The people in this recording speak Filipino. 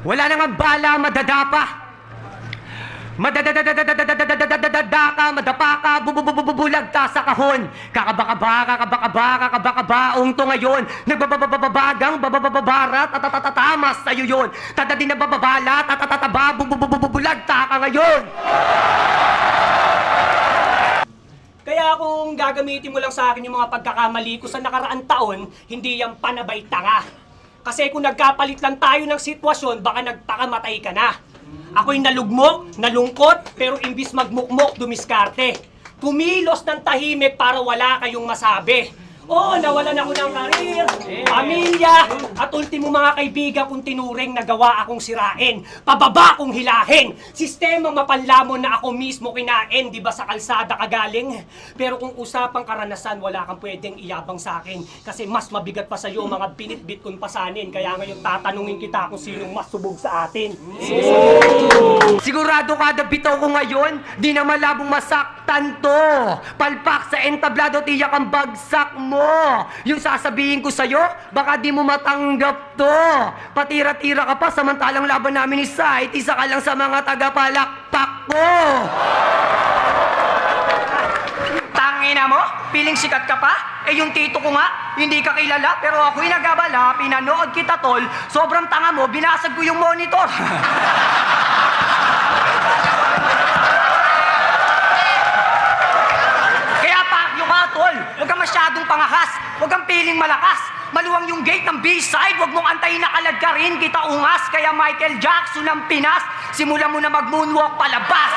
Wala nang ang bala, madadapa. Madadadadadadadadadadadadadaka, madapaka, bubububulagta sa kahon. Kakabakaba, ungto ngayon. Nagbabababagang, babababarat, tatatatamas sa'yo yun. Tadadi na bababala, tatatataba, bubububulagta ka ngayon. Kaya kung gagamitin mo lang sa akin yung mga pagkakamali ko sa nakaraang taon, hindi yan panabay tanga. Kasi kung nagkapalit lang tayo ng sitwasyon, baka nagpakamatay ka na. Ako'y nalugmok, nalungkot, pero imbis magmukmok, dumiskarte. Kumilos ng tahimik para wala kayong masabi. Oo, nawalan ako ng karir, pamilya, at ultimo mga kaibigan kong tinuring na gawa akong sirain. Pababa kong hilahin. Sistemang mapanlamon na ako mismo kinain, di ba sa kalsada kagaling? Pero kung usapang karanasan, wala kang pwedeng iyabang sa akin. Kasi mas mabigat pa sa'yo mga binit-bit kong pasanin. Kaya ngayon tatanungin kita kung sinong mas subog sa atin. Sigurado kada bitaw ko ngayon, di na malabong masaktan to. Palpak sa entablado, tiyak ang bagsak mo. Yung sasabihin ko sa'yo, baka di mo matanggap to. Patira-tira ka pa, samantalang laban namin ni Sight, isa ka lang sa mga tagapalakpak ko. Tangina mo? Piling sikat ka pa? Eh yung tito ko nga, hindi ka kilala, pero ako'y nagabala, pinanood kita tol, sobrang tanga mo, binasag ko yung monitor. Tol, huwag kang masyadong pangahas, huwag kang piling malakas. Maluwang yung gate ng B-side, huwag mong antayin na kalagka rin, kita ungas. Kaya Michael Jackson ang Pinas, simula mo na mag-moonwalk palabas.